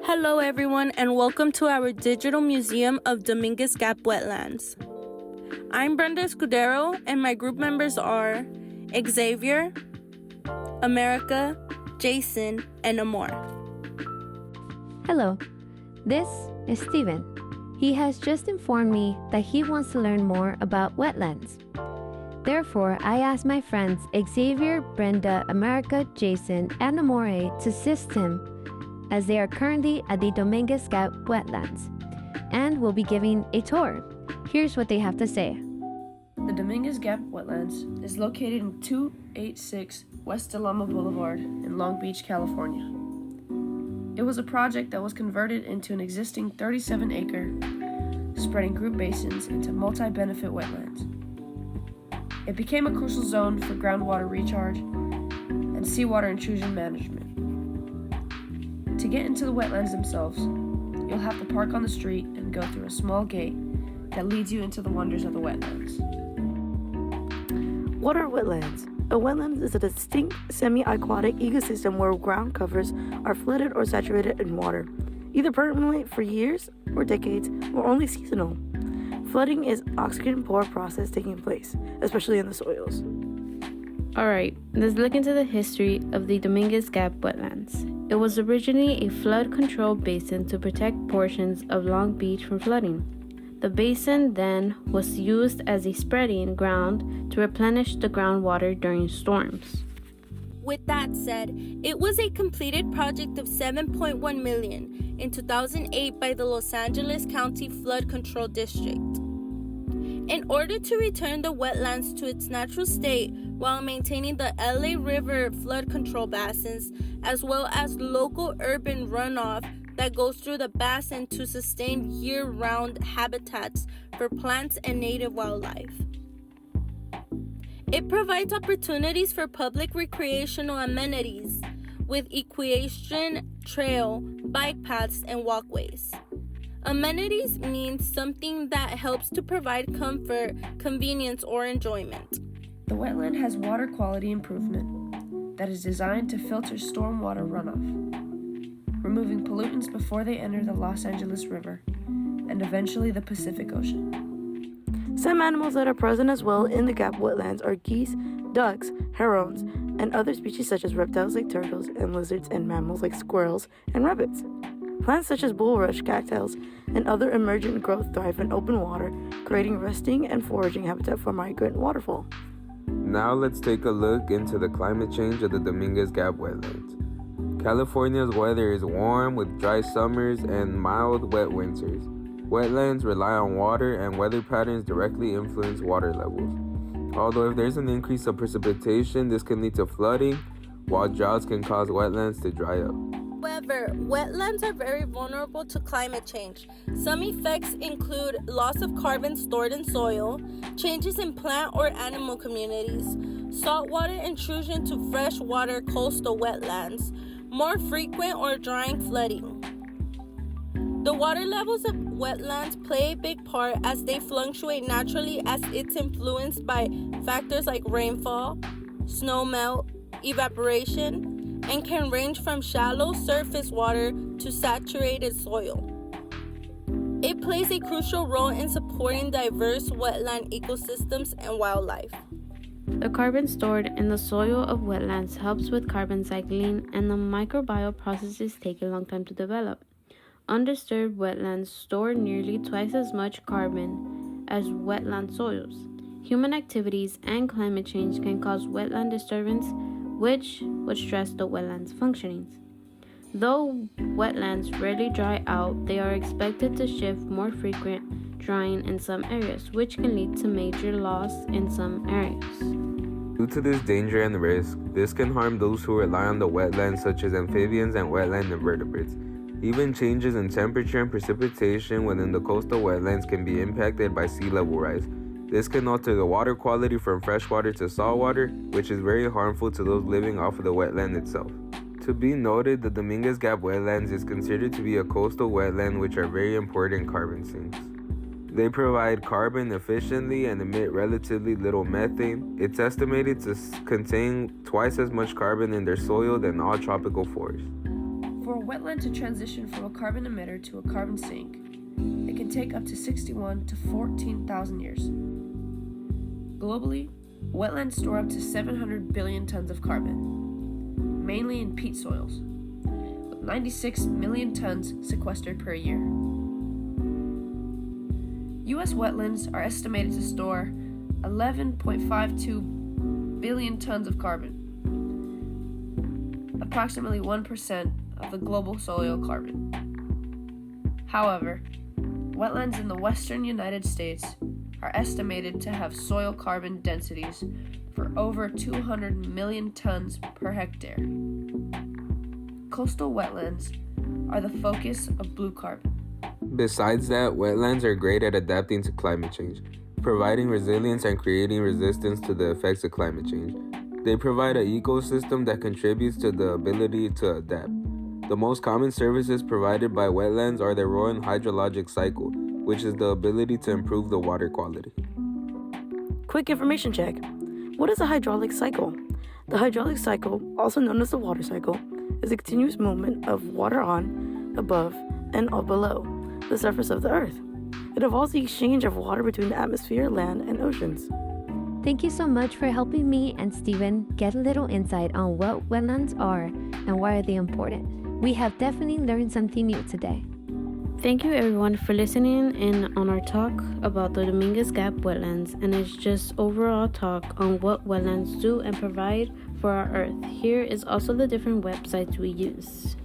Hello everyone and welcome to our digital museum of Dominguez Gap Wetlands. I'm Brenda Escudero and my group members are Xavier, America, Jason, and Amor. Hello, this is Steven. He has just informed me that he wants to learn more about wetlands. Therefore, I asked my friends Xavier, Brenda, America, Jason, and Amore to assist him as they are currently at the Dominguez Gap Wetlands and will be giving a tour. Here's what they have to say. The Dominguez Gap Wetlands is located in 286 West Alama Boulevard in Long Beach, California. It was a project that was converted into an existing 37-acre, spreading group basins into multi-benefit wetlands. It became a crucial zone for groundwater recharge and seawater intrusion management. To get into the wetlands themselves, you'll have to park on the street and go through a small gate that leads you into the wonders of the wetlands. What are wetlands? A wetland is a distinct semi-aquatic ecosystem where ground covers are flooded or saturated in water, either permanently for years or decades or only seasonal. Flooding is an oxygen-poor process taking place, especially in the soils. Alright, let's look into the history of the Dominguez Gap Wetlands. It was originally a flood control basin to protect portions of Long Beach from flooding. The basin then was used as a spreading ground to replenish the groundwater during storms. With that said, it was a completed project of $7.1 million in 2008 by the Los Angeles County Flood Control District. In order to return the wetlands to its natural state while maintaining the LA River flood control basins, as well as local urban runoff that goes through the basin to sustain year-round habitats for plants and native wildlife. It provides opportunities for public recreational amenities with equestrian trail, bike paths, and walkways. Amenities means something that helps to provide comfort, convenience, or enjoyment. The wetland has water quality improvement that is designed to filter stormwater runoff, removing pollutants before they enter the Los Angeles River and eventually the Pacific Ocean. Some animals that are present as well in the Gap Wetlands are geese, ducks, herons, and other species such as reptiles like turtles and lizards and mammals like squirrels and rabbits. Plants such as bulrush, cactus, and other emergent growth thrive in open water, creating resting and foraging habitat for migrant waterfowl. Now let's take a look into the climate change of the Dominguez Gap Wetlands. California's weather is warm with dry summers and mild wet winters. Wetlands rely on water and weather patterns directly influence water levels. Although if there's an increase of precipitation, this can lead to flooding, while droughts can cause wetlands to dry up. However, wetlands are very vulnerable to climate change. Some effects include loss of carbon stored in soil, changes in plant or animal communities, saltwater intrusion to freshwater coastal wetlands, more frequent or drying flooding. The water levels of wetlands play a big part as they fluctuate naturally as it's influenced by factors like rainfall, snowmelt, evaporation, and can range from shallow surface water to saturated soil. It plays a crucial role in supporting diverse wetland ecosystems and wildlife. The carbon stored in the soil of wetlands helps with carbon cycling, and the microbial processes take a long time to develop. Undisturbed wetlands store nearly twice as much carbon as wetland soils. Human activities and climate change can cause wetland disturbance, which would stress the wetlands' functionings. Though wetlands rarely dry out, they are expected to shift more frequent drying in some areas, which can lead to major loss in some areas. Due to this danger and risk, this can harm those who rely on the wetlands such as amphibians and wetland invertebrates. Even changes in temperature and precipitation within the coastal wetlands can be impacted by sea level rise. This can alter the water quality from freshwater to saltwater, which is very harmful to those living off of the wetland itself. To be noted, the Dominguez Gap Wetlands is considered to be a coastal wetland which are very important carbon sinks. They provide carbon efficiently and emit relatively little methane. It's estimated to contain twice as much carbon in their soil than all tropical forests. For a wetland to transition from a carbon emitter to a carbon sink, it can take up to 61 to 14,000 years. Globally, wetlands store up to 700 billion tons of carbon, mainly in peat soils, with 96 million tons sequestered per year. U.S. wetlands are estimated to store 11.52 billion tons of carbon, approximately 1% of the global soil carbon. However, wetlands in the western United States are estimated to have soil carbon densities for over 200 million tons per hectare. Coastal wetlands are the focus of blue carbon. Besides that, wetlands are great at adapting to climate change, providing resilience and creating resistance to the effects of climate change. They provide an ecosystem that contributes to the ability to adapt. The most common services provided by wetlands are the rolling hydrologic cycle, which is the ability to improve the water quality. Quick information check. What is a hydraulic cycle? The hydraulic cycle, also known as the water cycle, is a continuous movement of water on, above, and below the surface of the earth. It involves the exchange of water between the atmosphere, land, and oceans. Thank you so much for helping me and Steven get a little insight on what wetlands are and why are they important. We have definitely learned something new today. Thank you everyone for listening in on our talk about the Dominguez Gap Wetlands, and it's just overall talk on what wetlands do and provide for our earth. Here is also the different websites we use.